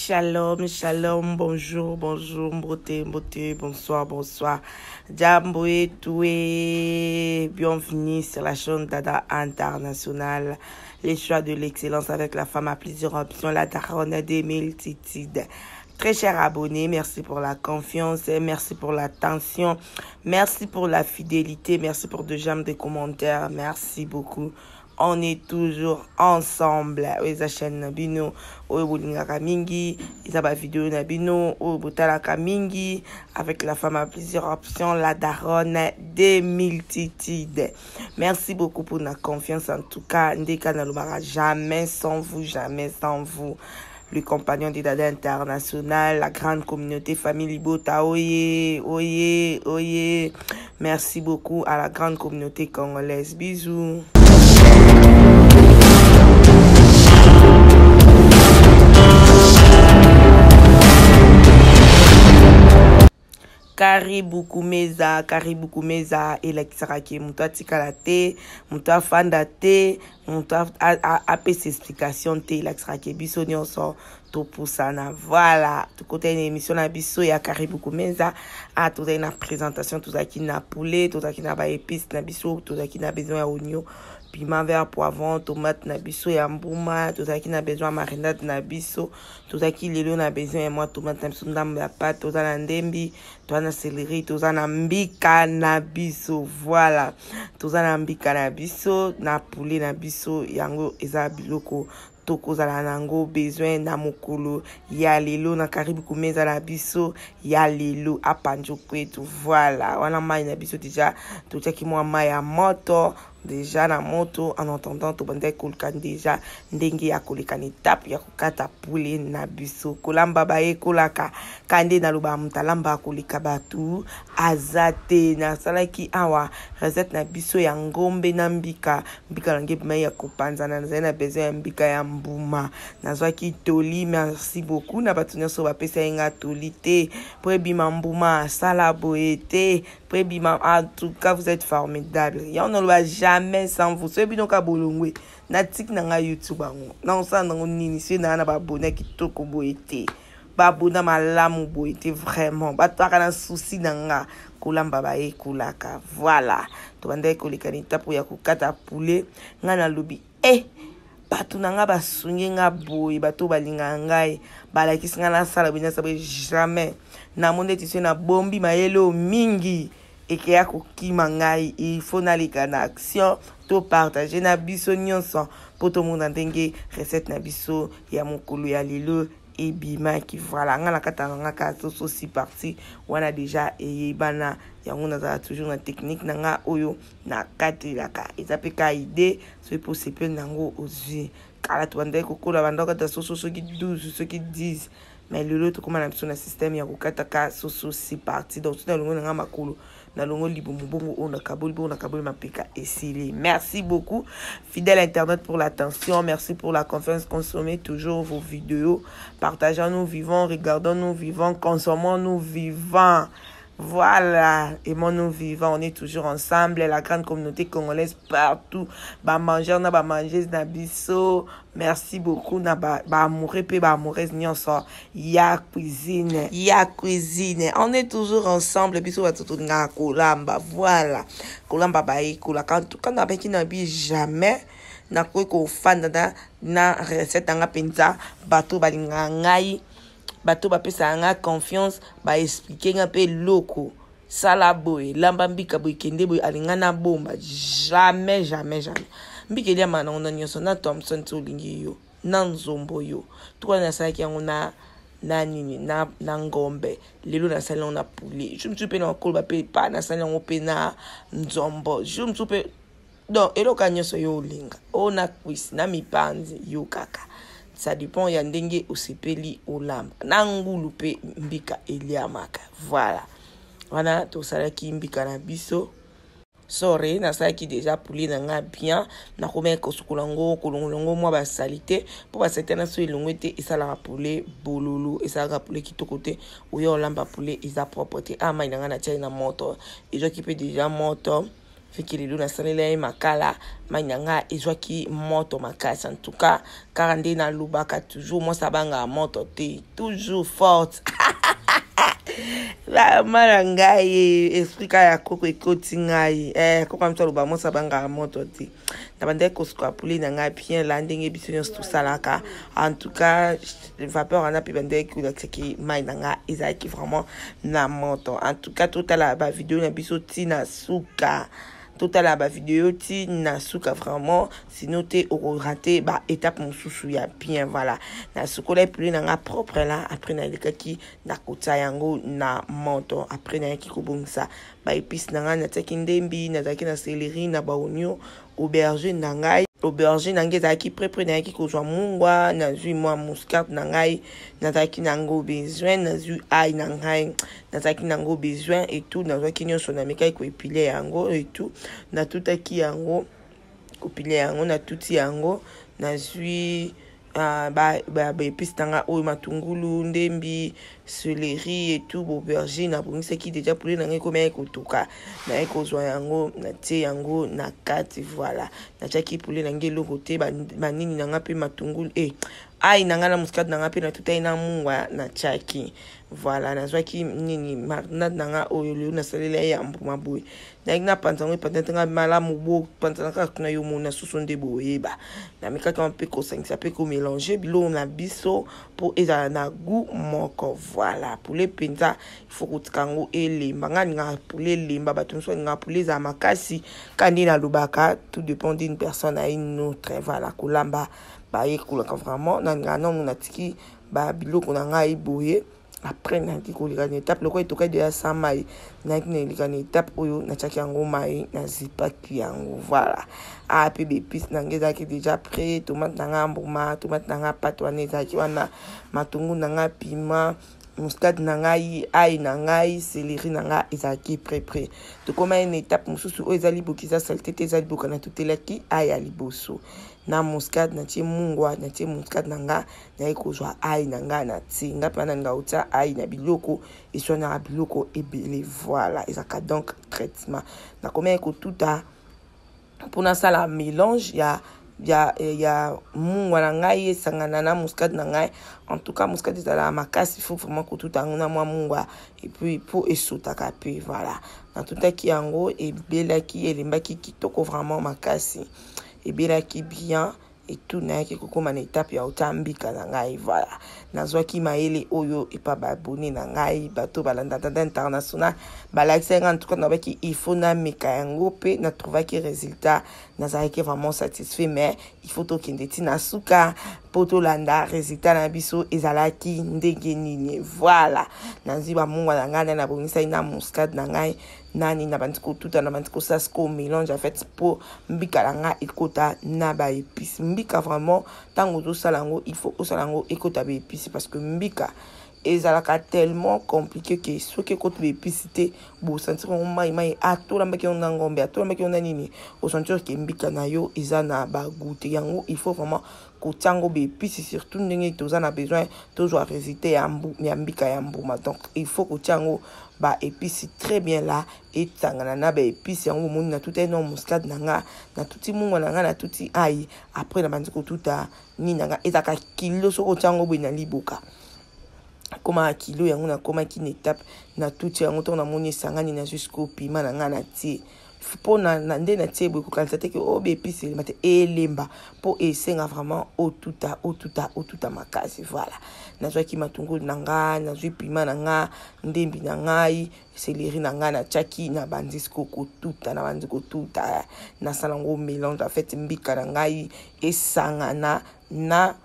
Shalom, shalom, bonjour, bonjour, beauté, beauté, bonsoir, bonsoir. Jamboé, toué, bienvenue sur la chaîne Dada International. Les choix de l'excellence avec la femme à plusieurs options, la daronne des multitudes. Très chers abonnés, merci pour la confiance, merci pour l'attention, merci pour la fidélité, merci pour de j'aime, des commentaires, merci beaucoup. On est toujours ensemble. Oza chaîne Nabino, Obolingaka Mingi, Isaba vidéo Nabino, Obotalaka Mingi, avec la femme à plusieurs options, la daronne des multitudes. Merci beaucoup pour la confiance. En tout cas, Ndeka Nalumara, jamais sans vous, jamais sans vous. Le compagnon des Dada International, la grande communauté famille Libota, oye, oye, oye. Merci beaucoup à la grande communauté congolaise. Bisous. Karibu kumeza elekisaka ke mutu atikala te, mutu afanda te, mutu apesa explication te, elekisaka ke biso nyonso topusana. Voilà, tukote na émission na biso ya Karibu kumeza, tozali na présentation, tozaki na poulet, tozaki na ba épices na biso, tozaki na besoin ya oignon, piment vert, poivron, tomate na biso ya mbuma, tozaki na besoin marinade na biso, tozaki lelo na besoin ya moi tomate na biso ndambo ya pâte, tozana ndembi, tozana céleri, tozana mbika na biso. Voilà, tozana mbika na biso na poulet na biso, yango eza biloko tokozala nango besoin na mokolo ya lelo na Karibu kumeza na biso ya lelo apanjo kwetu. Voilà, wana mai na biso deja totiaki mwa mai ya moto déjà na moto, en entendant to bande kolkan déjà ndenge ya koleka ni tape ya kokata poulet na biso kolamba baye kolaka kande na loba mutalamba koleka batu azate na salaki awa recette na biso ya ngombe na mbika na ngebi mai ya kopanzana na besoin ya mbika ya mbuma nazwaki toli. Merci beaucoup na batu nyonso bapesa yenga toli te po ebima mbuma sala boye te po ebima. En tout cas, vous êtes formidable. Ya on ne jamais sans vous. Ce bino ka bolongwe na tik na nga YouTube ango na onsa na nini se na ba abonné kitoko boete ba abonné malamu boete vraiment ba twaka na souci na nga kolamba ba e kolaka. Voilà, to bande ko likanita po ya kokata poulet nga na lobi batu na nga basungi nga boye bato balinga ngai balakisi nga na sala bina sabe jamais na monde tiswe na bombi mayelo mingi eke ya kokima ngai. Il faut nalika na action to partager na biso nyonso po to mona ndenge recette na biso ya mokolo ya lelo ebima ki. Voilà, nga na kata nga ka so si parti wana déjà eyebana yango nazala toujours na technique na nga oyo na katelaka ezapeka idée so po sepe nango ozwi kala to bande kokola bandoka ta soso soki 12 soki 10 mais lelo to koma na biso na système ya kokataka soso si parti donc na longo nga makolo na longo libumu bongo on kaboli mapeka esili. Merci beaucoup fidèle internet pour l'attention, merci pour la confiance. Consommez toujours vos vidéos, partageons nous vivants, regardons nous vivants, consommons nous vivants. Voilà, aimons-nous vivants, on est toujours ensemble, la grande communauté congolaise partout, ba mangeur na ba mangeuse na biso. Merci beaucoup na ba amoureux pe ba amoureuse nyonso ya cuisine, on est toujours ensemble biso batutu nga kolamba. Voilà, kolamba ba ekola quand na beki na bi jamais na ko fanda na recette nga penza bato balinga ngai bato bapesa nga confiance ba expliquer nga pe loko sala boy lamba mbika boy kende boy alinga na bomba. Jamais mbike lia mana ona nyonso na Thompson to lingi yo na nzombo yo tukwa na saki yango na nini na ngombe lelo na salon na poulet je mtupe na kolba pe pa na salon pe na nzombo je mtupe donc eloka nyonso yo linga ona quiz na mipanzi yo kaka. Ça dépend ya ndenge osepeli olamba na ngulu pe mbika eliamaka. Voilà, wana to salaki mbika na biso sore na salaki déjà poulet na nga bien na komeka kosukulango kolongolongo mwa ba salité po ba setana so elongwe te esala poulet bololo esala poulet kitoko te oyo olamba poulet eza propre te mai na nga na tia na moto ezo kipe déjà moto fiki lelo na salela makala manyanga ezwaki moto makasi. En tout cas karande na lubaka toujours moi sabanga moto te toujours forte. La marangai explica ya koko ekoti ngai koko mto loba mo sabanga moto te tabande ko sko apuli na ngai bien la ndenge biso tout salaka. En tout cas vapeur ana pi bande ko ki mai na nga ezaki vraiment na moto. En tout cas toute la ba vidéo na biso tina suka toute la ba vidéo ti na suka vraiment sinon te au raté ba étape mosusu ya bien. Voilà na sukola plus na nga propre là après na lekaki na kota yango na moto après na ki kobongisa ba épices na nga na taki ndembi na taki na céleri na ba oignon aubergine na ngai aubergine nange zaki prépre na ki kozwa mungwa na zui moi muscade na ngai na taki nango besoin na zui ai na ngai na taki nango besoin et tout na zaki nyonso na mekai ko épiler yango et tout na tutaki yango ko piler yango na tuti yango na zui ba épices tanga o matungulu ndembi céleri et tout aubergine na bongisa ki déjà pour na ngai ko mai ko toka na ko zwa yango na tie yango na kati. Voilà na chaki pour na ngai loko te banini na nga pe matungulu ai na nga na muscade na nga pe na tutai na mungwa na chaki. Voilà na zwaki nini marinade na nga oyo leo na salela ya mbuma boy na ina panzango patente nga mala mubo panzanaka kuna yo mona susu nde boyeba na mikaka mpe ko sangisa pe ko mélanger bilo na biso pour eza na goût moko. Voilà pour les penza il faut ko tkango elemba nga nga pour les lemba batunso nga pour les amakasi kandi na lubaka tout dépend d'une personne à une autre. Voilà kolamba ba yekolaka vraiment na nga non na tiki ba biloko na nga iboye après na ki ko lika étape loko etoka de ya samai na ki ne lika étape oyo na chaki yango mai na zipaki yango. Voilà pe be épices na ngeza ki déjà prêt tomate na nga mbuma tomate na nga patouane zaki wana matungu na nga piment muscade na ngai ai na ngai céleri na nga ezaki prêt to koma une étape mususu o ezali bokisa saleté te ezali bokana tutelaki ai ya liboso na muscade na tie mungwa na tie muscade na nga na ekozwa ai na nga na tie nga pana nga uta ai na biloko eswana na biloko ebele. Voilà ezaka donc traitement na koma ko tuta pona sala mélange ya mungwa na ngai esangana na muscade na ngai. En tout cas muscade ezala makasi faut vraiment ko tuta ngona mwa mungwa et puis pour esotaka pe. Voilà na tutaki yango ebelaki elembaki kitoko vraiment makasi ebelaki bien et tout na ki kokoma na étape ya otambika na ngai. Voilà nazwaki maele oyo epa babone na ngai bato balanda tanda international balakisa en tout cas na baki il faut na meka yango pe na trouvaki résultat nazalaki vraiment satisfait mais il faut to kende tina suka poto landa résultat na biso ezalaki ndenge nini. Voilà naziba mungwa na ngai na bongisa ina muscade na ngai nani na bandiko tuta na bandiko sasko mélange en fait pour mbika la nga ekota na ba épices mbika vraiment tango to salango il faut osalango ekota ba épices parce que mbika ezalaka tellement compliqué que ce que côté épices te bo sentir on mai atola mbaki on ngombe atola mbaki on nini au sentir que mbika na yo ezana ba goûter yango il faut vraiment kotango be épices surtout ndenge tozana besoin toujours résultat ya mbika ya mbuma. Donc il faut kotango ba épices très bien là et tangana na ba épices yango moni na tout un nom muscade nanga na tuti mungo nanga na tuti ai après na bandiko tuta ni nanga ezaka kilo soko tango bo na liboka koma kilo yango na koma ki étape na tuti yango to na moni sangani na jusqu'au piment nanga na ti po na nde na tie bo ko kalisa te ke o be épices mate elemba po esenga vraiment otuta makasi. Voilà nazwa ki matungulu nanga nazwi piment nanga ndembi na ngai céleri nanga na chaki na bandisco ko tuta na bandiko tuta na salango mélange en fait mbika na ngai esangana na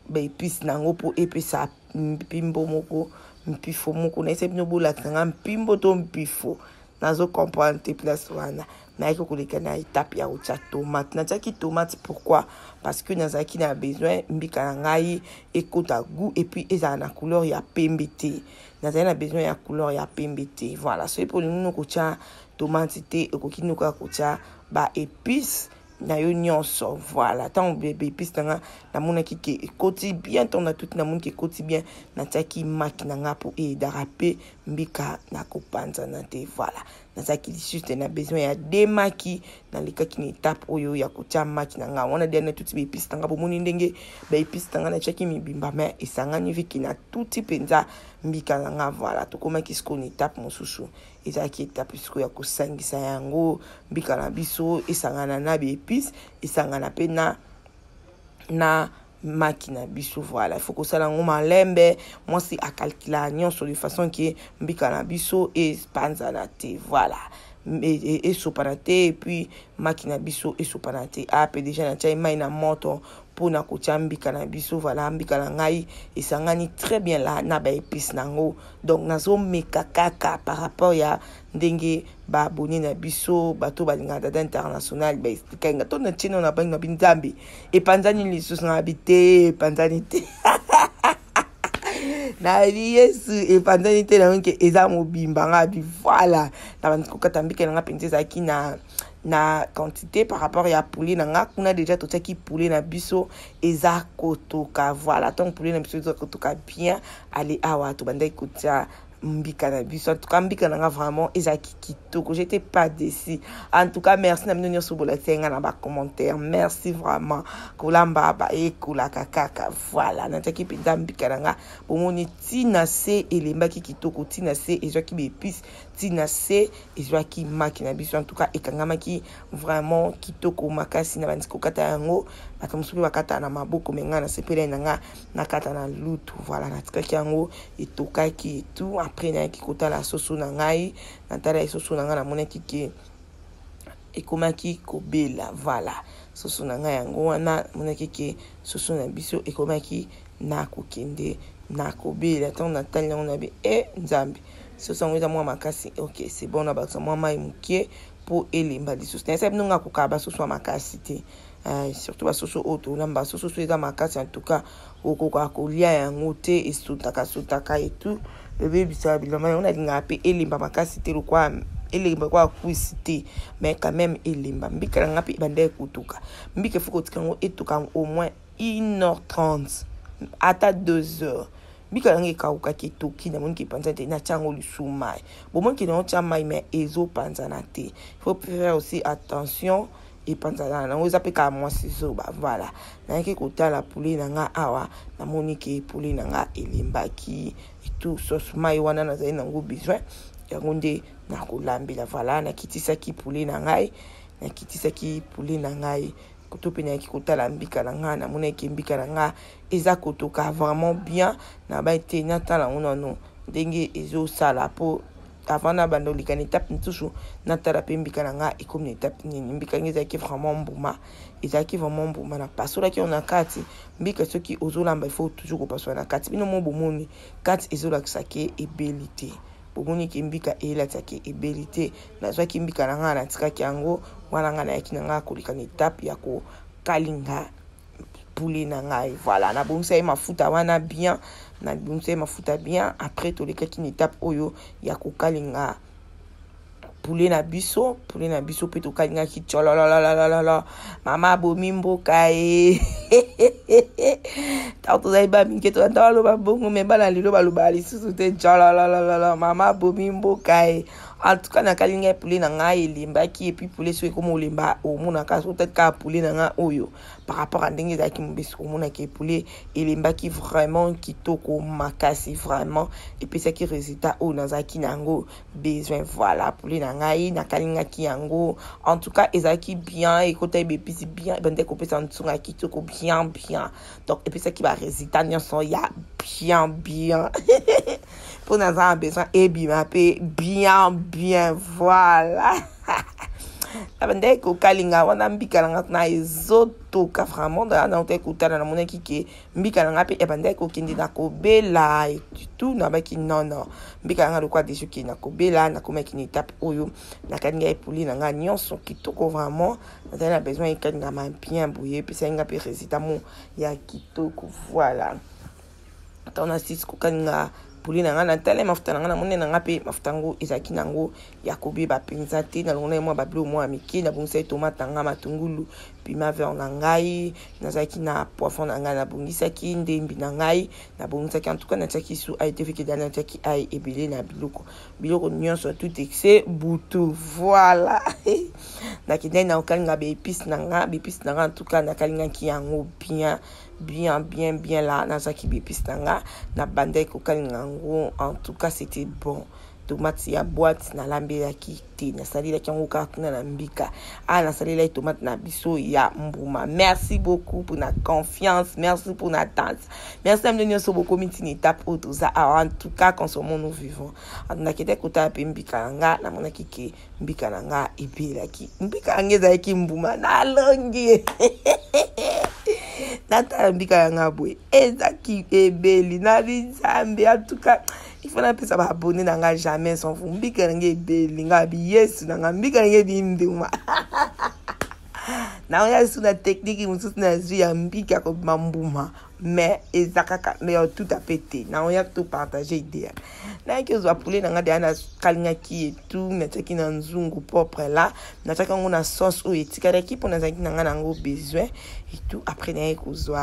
ba épices nango po epesa mpimbo moko mpifo moko na ese bino bola kanga mpimbo to mpifo nazo comprendre te place wana na iko koleka na étape ya ucha tomate na chaki tomate. Pourquoi? Parce que nazaki na besoin mbika na ngai ekota goût et puis eza na couleur ya pembe te nazaki na besoin ya couleur ya pembe te. Voilà so pour nous kocha tomate te ekokino ka kocha ba épices na yo nyonso. Voilà tant bébé épices na mona ki ke koti bien ton na tout na mona ki koti bien na taki maki na nga po e daraper mbika na kopanza na te. Voilà nazaki lisusu na besoin ya de maki na lekaki na étape oyo ya kotia maki na nga wana derne tuti baepisi tanga bomoni ndenge baepisi tanga na tiaki mibimba me esangani viki na tuti mpenza mbika na nga voilà tokomaki siko na étape mosusu ezalaki étape siko ya kosangisa yango mbika na biso esangana na baepisi esangana mpe na maki na biso voilà il faut que ça lango malembe moi c'est à calculer nyonso de façon que mbika na biso et panzana te voilà et sopanate et puis maki na biso et sopanate pe déjà na tia mai na moto pour na kotia mbika na biso voilà mbika na ngai esangani très bien là na ba épice nango donc nazo meka kaka par rapport ya ndenge ba abonné na biso bato balinga dada international ba expliquer ngato na chino na bangi na binzambi et panzani lisusu na habité panzani te na yesu et panzani te na nke eza mobimba ngabi voilà na banko katambika na penza ki na quantité par rapport à poulet na kuna déjà tout ça qui poulet na biso eza kotoka voilà donc poulet na biso eza kotoka bien aller awa to banda ikutia mbika na biso en tout cas mbika na vraiment eza kitoko j'étais pas déçu en tout cas merci na minonyo sobola tenga na ba commentaire merci vraiment kolamba ba ekola kakaka voilà na taki pinda mbika na bomoni tina se elemba kitoko tina se ezwa ki be épice tina se ezwa ki maki na biso en tout cas ekangama ki vraiment kitoko makasi na bandiko kata yango batamusubi bakata na maboko menga na sepele na na kata na lutu voilà na tikaki yango etokaki et tout après na ki kota la soso na ngai na tala soso na ngai na monaki ke ekomaki kobela voilà soso na ngai yango wana monaki ke soso na biso ekomaki na kokende na kobela tant na tali on abi nzambi soso ngeza mwa makasi OK c'est bon na baksa mwa mai mukie pour elemba lisusu na sabe nunga kokaba soso makasi te surtout ba soso auto namba soso eza makasi en tout cas okoka kolia yango te esutaka et tout bébé bisa bilama on a linga pe elemba makasi te lokwa elemba kwa kuisite mais quand même elemba mbika ngapi bande kutuka mbika fuko tikango etuka au moins 1h30 ata 2h mbika ngi kauka kitoki na monki panza te na chango lusumai bomonki na chamai mais ezo panza na te il faut faire aussi attention et panza na oza pe ka moi sizo ba voilà na ki kotala poulet na nga awa na moniki poulet na nga elembaki et tout sauce mai wana na zaina ngo besoin yango nde na kolambela voilà na kitisa ki poulet na ngai na kitisa ki poulet na ngai kotope na ki kotala mbika na nga na moniki mbika na nga eza kotoka vraiment bien na ba été na tala ono ndenge ezo sala po avant na bando likana étape ntusu na tala pe mbika na nga ikomi étape nini mbika ngeza ki vraiment mbuma ezaki vraiment mbuma na pasola ki on a kati mbika soki ozolamba il faut toujours ko pasola na kati bino mo bomoni kati ezola kisake ebelité bomoni ki mbika elataki ebelité na zwaki mbika na nga na tikaki yango wana nga na yaki na nga ko likana étape ya ko kalinga poulet na ngai voilà na bomsa mafuta wana bien na bomsa mafuta bien après to le kaki étape oyo ya kokalinga poulet na biso pe to kalinga ki tchololololololo mama bomi mboka tato zaiba minketo ndalo babongo membala lilo baloba lisusu te tcholololololo mama bomi mboka en tout cas na kalinga poulet na ngai elimbaki et puis poulet so comme olemba o mona ka so peut-être ka poulet na nga oyo par rapport à ndenge zaki mbisi o mona ke poulet elimbaki vraiment kitoko makasi vraiment et puis ça qui résultat o na zaki nango besoin voilà poulet na ngai na kalinga ki yango en tout cas ezaki bien et côté bepisi bien bande ko pesa ntsunga kitoko bien donc et puis ça qui va résultat nyonso ya bien pour nous avoir besoin et bien voilà abandai ko kalinga wana mbika nga na ezoto ka vraiment da na te kutana na monaki ke mbika nga pe abandai ko kindi na ko bela et tout na baki non mbika nga lokwa dejo ki na ko bela na ko meki ni étape oyo na kalinga epuli na nga nyonso kitoko vraiment na besoin et kalinga ma bien bouillé puis ça nga pe résultat mo ya kitoko voilà on assiste ko kalinga poulet na nga na tala mafuta na nga na mone na nga pe mafuta ngo ezaki nango ya kobieba penza te na longona mwa babilo mwa mike na bongisa tomate nga matungulu pima vert na ngai nazaki na poivron na ngai na bongisaki ndembi na ngai na bongisaki en tout cas na tiaki su a été fait que na tiaki ai ebele na biloko nyonso tout excès butu voilà na kidai na okalinga be épices na nga en tout cas na kalingaki yango bien là nazaki be épices na nga na bandai kokalinga yango en tout cas c'était bon tomate ya boîte na lambelaki te na salilaki yango kaka na mbika na salilaki tomate na biso ya mbuma. Merci beaucoup pour la confiance, merci pour l'attente, merci à nous sur beaucoup mitini étape autour ça en tout cas consommons nous vivons na kete kota pe mbika nga na mona kike mbika nga ebelaki mbika ngeza ki mbuma na longi nata mbika nga boy ezaki ebeli na bizambe en tout cas il faut pas ça abonner dans jamais sans vous mbika nge beli ngabi yesu na mbika nge binduma na ya suna technique mususu na zui ya mbika ko mambuma mais ezakaka mais tout a pété na ya tout partager idée na ki zo poulet na ngade na kalinga ki et tout na tsaki na nzungu propre là na tsaka ngona sauce o etikara ki pona zaki na ngana ngo besoin et tout après na ko zo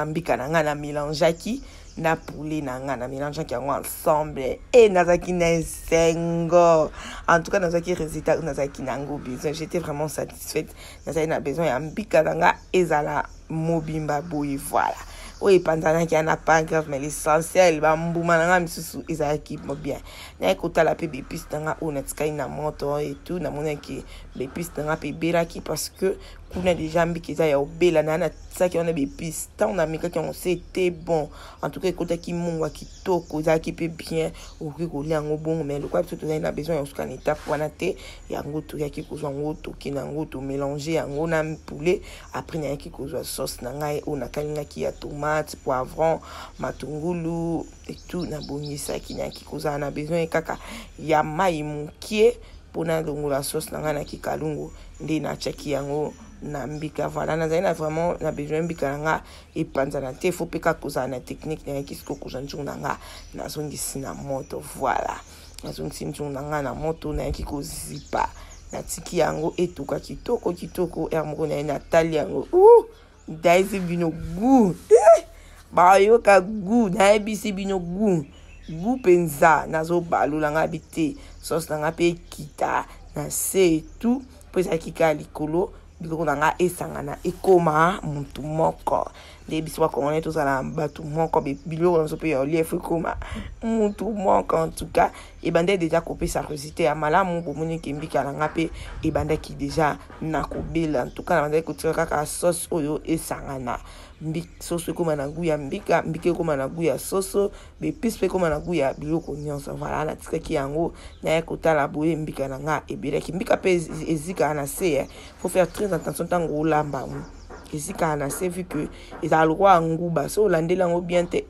mbika na ngana mélange ki na poulet na nga na mélange qui ensemble et nazaki na sengo en tout cas nazaki résultat nazaki nango besoin j'étais vraiment satisfaite nazaki na besoin ya mbika na nga ezala mobimba boy voilà oui pendant qu'il y en a pas grave mais l'essentiel ba mbuma na nga misusu ezaki bien na ekotala pe bepiste nga on etika na moto et tout na mona ki bepiste nga pe beraki parce que kuna déjà mbiki za ya obela na tsaki on a bepiste tant on a mika qui on c'était bon en tout cas ekotaki mungwa kitoko zaki pe bien oki ko lia ngo bon mais le quoi tout na besoin ya suka étape wana te ya ngo to yaki ko zwa ngo to ki na ngo to mélanger yango na poulet après na yaki ko zwa sauce na ngai on a kalinga ki ya tomate poivron matungulu et tout na bongisa ki na ki ko za na besoin kaka ya mai mukie pona longola sauce na ngai na kikalungu ndi na chaki yango na mbika voilà na vraiment na besoin mbika nga et panzana te faut peka koza na technique na kisko koza njunga nga na zongisi na moto voilà na zongisi njunga nga na moto na kiko zipa na tiki yango etuka kitoko ermo na Nathalie yango daisi bino gu ba yo ka gu na ebisi bino gu penza nazo balula nga bité sauce nga pe kita na c'est tout pour ça kika likolo biloko na nga esangana ekoma muntu moko nde biso bakongone tozala batu moko biloko nazo pe ya olief ekoma muntu moko en tout cas ebande déjà kopesa recité ya malamu bomoni kembika na nga pe ebandaki déjà na kobela en tout cas na bandaki kotira kaka sauce oyo esangana sauce ekoma na goût ya mbika ekoma na goût ya soso bepise pe ekoma na goût ya biloko nyonso voilà na tikaki yango na kotala boye mbika na nga ebelaki mbika pe ezika na se faut faire très attention tango olamba ezika na se vu que ezala lokwa nguba so olandela yango bien te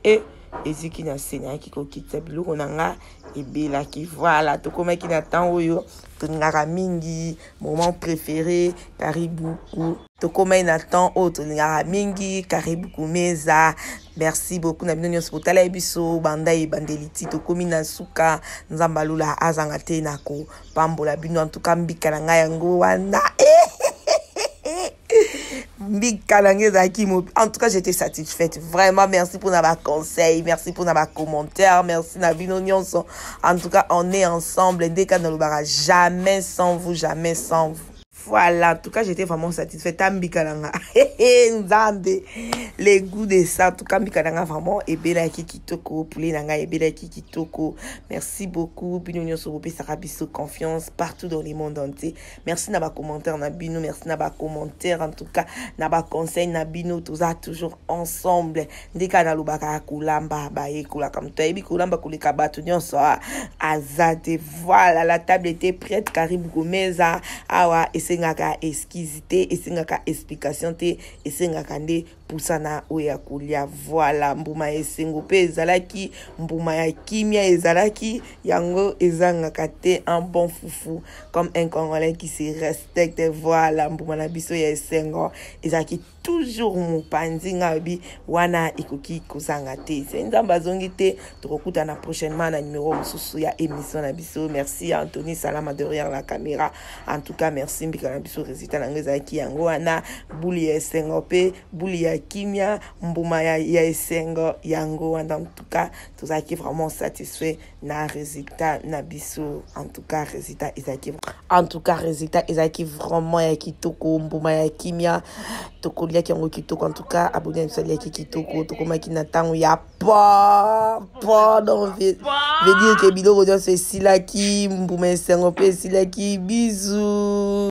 eziki na se na kikokitisa biloko na nga ebelaki voilà tokomaki na temps oyo tolingaka mingi moment préféré karibuku tokomai na temps oyo tolingaka mingi karibuku meza. Merci beaucoup na bino nyonso kotala biso banda ebandeli ti tokomi na suka nzambalula azanga te na kopambola bino en tout cas mbika na ngai yango wana en tout cas j'étais satisfaite vraiment. Merci pour nos conseils, merci pour nos commentaires, merci na bino nyonso. En tout cas on est ensemble dès qu'on ne le jamais sans vous. Voilà, en tout cas, j'étais vraiment satisfaite. Tambikalanga. Nzambe. Les goûts de ça. En tout cas, Mbikalanga vraiment. Ebela kitoko. Poulet nanga ebela kitoko. Merci beaucoup. Binonyo Sobope Sarabiso confiance partout dans le monde entier. Merci na ba commentaire na bino. Merci na ba commentaire. En tout cas, na ba conseil na bino. Tout ça toujours ensemble. Ndeka na lubaka kulamba ba ekula comme toi. Ebi kulamba kuleka batu nyonso. Azate. Voilà, la table était prête. Karibu kumeza. Awa esengaka exquisité esengaka explication te esengaka nde pusana oya kulia. Voilà, mbuma esengo pe ezalaki mbuma ya kimia ezalaki yango ezangaka te un bon foufou comme un Congolais qui se respecte. Voilà, mbuma na biso ya esengo ezalaki toujours mopanzi ngabi wana ikoki kozanga te. C'est nzamba zongi te tokokuta na prochainement na numéro mususu ya émission na biso. Merci à Anthony Salama derrière la caméra. En tout cas merci mbika na biso résultat na ngeza ki yango wana buli ya esengo pe buli ya kimia mbuma ya esengo yango wana. En tout cas tozaki vraiment satisfait na résultat na biso. En tout cas résultat ezaki vraiment ya kitoko mbuma ya kimia tokolia kiango kitoko. En tout cas abonné à la kitoko tokomaki na tango ya pa donc veut dire que biloko nyonso esilaki mbuma esengo pe esilaki. Bisous.